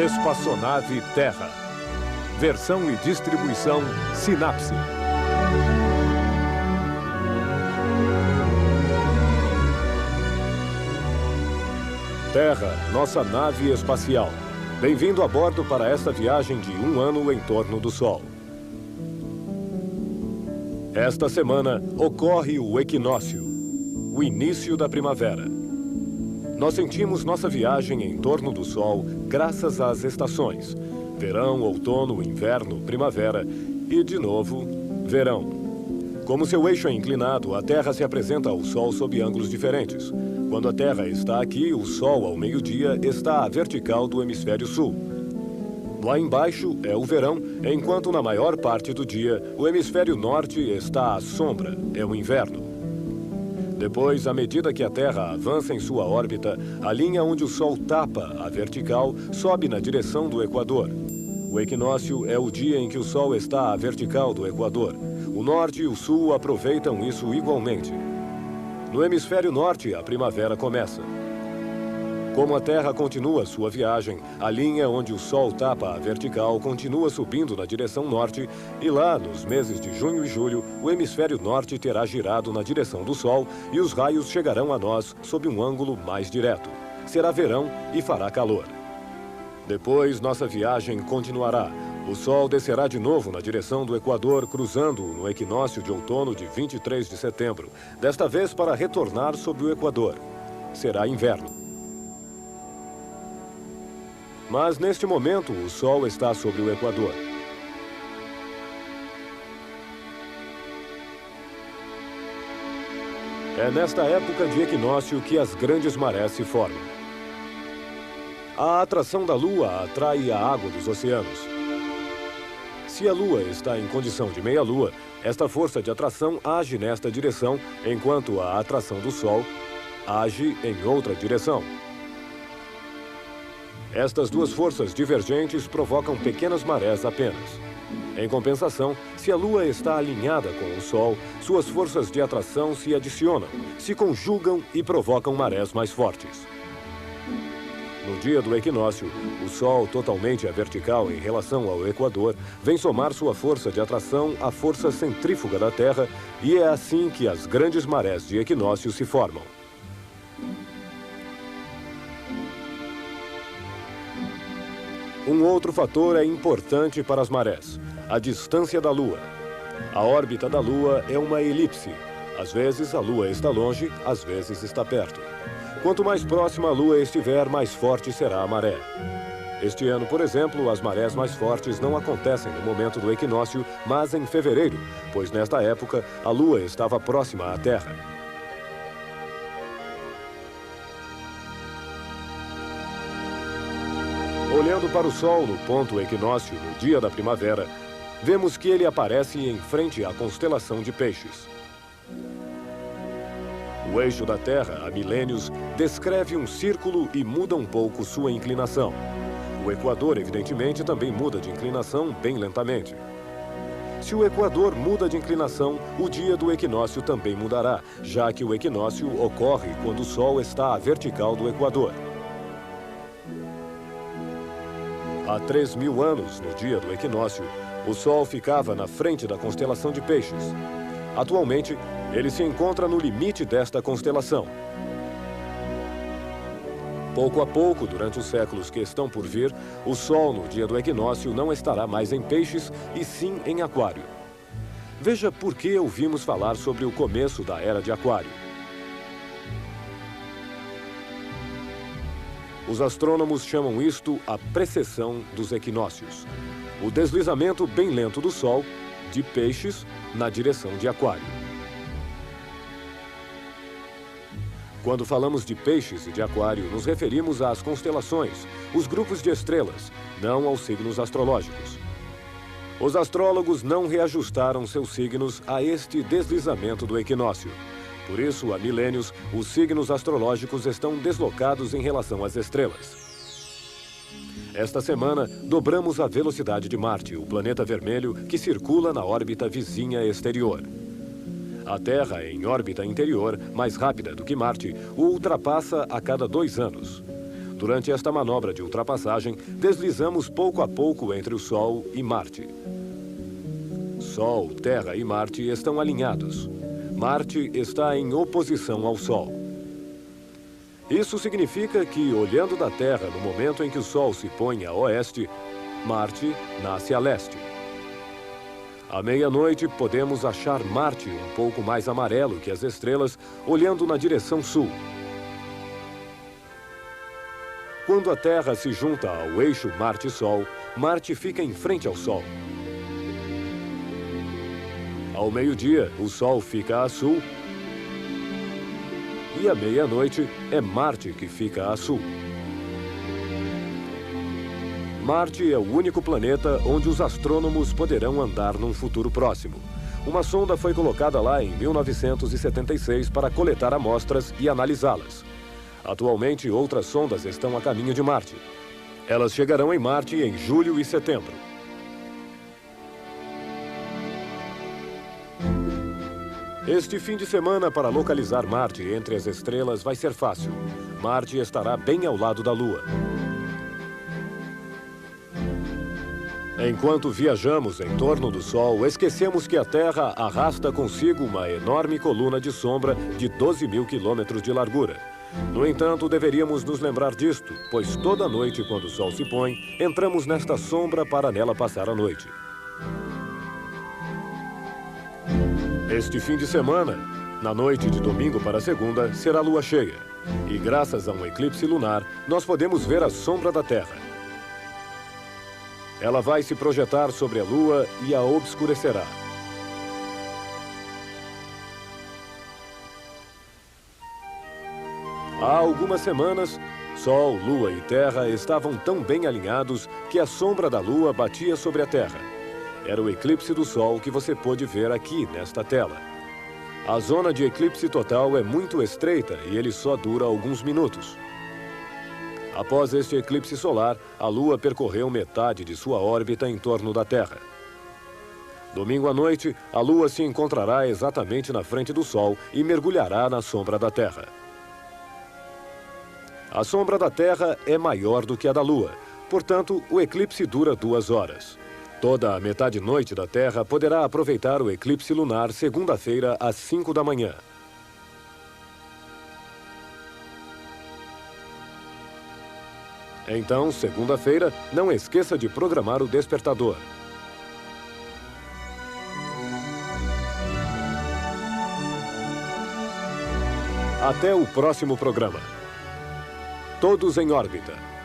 Espaçonave Terra. Versão e distribuição Sinapse. Terra, nossa nave espacial. Bem-vindo a bordo para esta viagem de 1 ano em torno do Sol. Esta semana ocorre o equinócio, o início da primavera. Nós sentimos nossa viagem em torno do Sol graças às estações: verão, outono, inverno, primavera e, de novo, verão. Como seu eixo é inclinado, a Terra se apresenta ao Sol sob ângulos diferentes. Quando a Terra está aqui, o Sol, ao meio-dia, está à vertical do hemisfério sul. Lá embaixo é o verão, enquanto na maior parte do dia, o hemisfério norte está à sombra, é o inverno. Depois, à medida que a Terra avança em sua órbita, a linha onde o Sol tapa a vertical sobe na direção do Equador. O equinócio é o dia em que o Sol está à vertical do Equador. O norte e o sul aproveitam isso igualmente. No hemisfério norte, a primavera começa. Como a Terra continua sua viagem, a linha onde o Sol tapa a vertical continua subindo na direção norte e lá, nos meses de junho e julho, o hemisfério norte terá girado na direção do Sol e os raios chegarão a nós sob um ângulo mais direto. Será verão e fará calor. Depois, nossa viagem continuará. O Sol descerá de novo na direção do Equador, cruzando-o no equinócio de outono de 23 de setembro, desta vez para retornar sob o Equador. Será inverno. Mas, neste momento, o Sol está sobre o Equador. É nesta época de equinócio que as grandes marés se formam. A atração da Lua atrai a água dos oceanos. Se a Lua está em condição de meia-lua, esta força de atração age nesta direção, enquanto a atração do Sol age em outra direção. Estas duas forças divergentes provocam pequenas marés apenas. Em compensação, se a Lua está alinhada com o Sol, suas forças de atração se adicionam, se conjugam e provocam marés mais fortes. No dia do equinócio, o Sol, totalmente à vertical em relação ao Equador, vem somar sua força de atração à força centrífuga da Terra, e é assim que as grandes marés de equinócio se formam. Um outro fator é importante para as marés: a distância da Lua. A órbita da Lua é uma elipse. Às vezes a Lua está longe, às vezes está perto. Quanto mais próxima a Lua estiver, mais forte será a maré. Este ano, por exemplo, as marés mais fortes não acontecem no momento do equinócio, mas em fevereiro, pois nesta época a Lua estava próxima à Terra. Olhando para o Sol no ponto equinócio, no dia da primavera, vemos que ele aparece em frente à constelação de Peixes. O eixo da Terra, há milênios, descreve um círculo e muda um pouco sua inclinação. O Equador, evidentemente, também muda de inclinação bem lentamente. Se o Equador muda de inclinação, o dia do equinócio também mudará, já que o equinócio ocorre quando o Sol está à vertical do Equador. Há 3.000 anos, no dia do equinócio, o Sol ficava na frente da constelação de Peixes. Atualmente, ele se encontra no limite desta constelação. Pouco a pouco, durante os séculos que estão por vir, o Sol, no dia do equinócio, não estará mais em Peixes, e sim em Aquário. Veja por que ouvimos falar sobre o começo da Era de Aquário. Os astrônomos chamam isto a precessão dos equinócios. O deslizamento bem lento do Sol, de Peixes, na direção de Aquário. Quando falamos de Peixes e de Aquário, nos referimos às constelações, os grupos de estrelas, não aos signos astrológicos. Os astrólogos não reajustaram seus signos a este deslizamento do equinócio. Por isso, há milênios, os signos astrológicos estão deslocados em relação às estrelas. Esta semana, dobramos a velocidade de Marte, o planeta vermelho que circula na órbita vizinha exterior. A Terra, em órbita interior, mais rápida do que Marte, o ultrapassa a cada 2 anos. Durante esta manobra de ultrapassagem, deslizamos pouco a pouco entre o Sol e Marte. Sol, Terra e Marte estão alinhados. Marte está em oposição ao Sol. Isso significa que, olhando da Terra no momento em que o Sol se põe a oeste, Marte nasce a leste. À meia-noite, podemos achar Marte um pouco mais amarelo que as estrelas, olhando na direção sul. Quando a Terra se junta ao eixo Marte-Sol, Marte fica em frente ao Sol. Ao meio-dia, o Sol fica a sul e à meia-noite é Marte que fica a sul. Marte é o único planeta onde os astrônomos poderão andar num futuro próximo. Uma sonda foi colocada lá em 1976 para coletar amostras e analisá-las. Atualmente, outras sondas estão a caminho de Marte. Elas chegarão em Marte em julho e setembro. Este fim de semana para localizar Marte entre as estrelas vai ser fácil. Marte estará bem ao lado da Lua. Enquanto viajamos em torno do Sol, esquecemos que a Terra arrasta consigo uma enorme coluna de sombra de 12 mil quilômetros de largura. No entanto, deveríamos nos lembrar disto, pois toda noite, quando o Sol se põe, entramos nesta sombra para nela passar a noite. Este fim de semana, na noite de domingo para segunda, será lua cheia. E graças a um eclipse lunar, nós podemos ver a sombra da Terra. Ela vai se projetar sobre a Lua e a obscurecerá. Há algumas semanas, Sol, Lua e Terra estavam tão bem alinhados que a sombra da Lua batia sobre a Terra. Era o eclipse do Sol que você pôde ver aqui nesta tela. A zona de eclipse total é muito estreita e ele só dura alguns minutos. Após este eclipse solar, a Lua percorreu metade de sua órbita em torno da Terra. Domingo à noite, a Lua se encontrará exatamente na frente do Sol e mergulhará na sombra da Terra. A sombra da Terra é maior do que a da Lua, portanto, o eclipse dura 2 horas. Toda a metade-noite da Terra poderá aproveitar o eclipse lunar segunda-feira às 5 da manhã. Então, segunda-feira, não esqueça de programar o despertador. Até o próximo programa. Todos em órbita.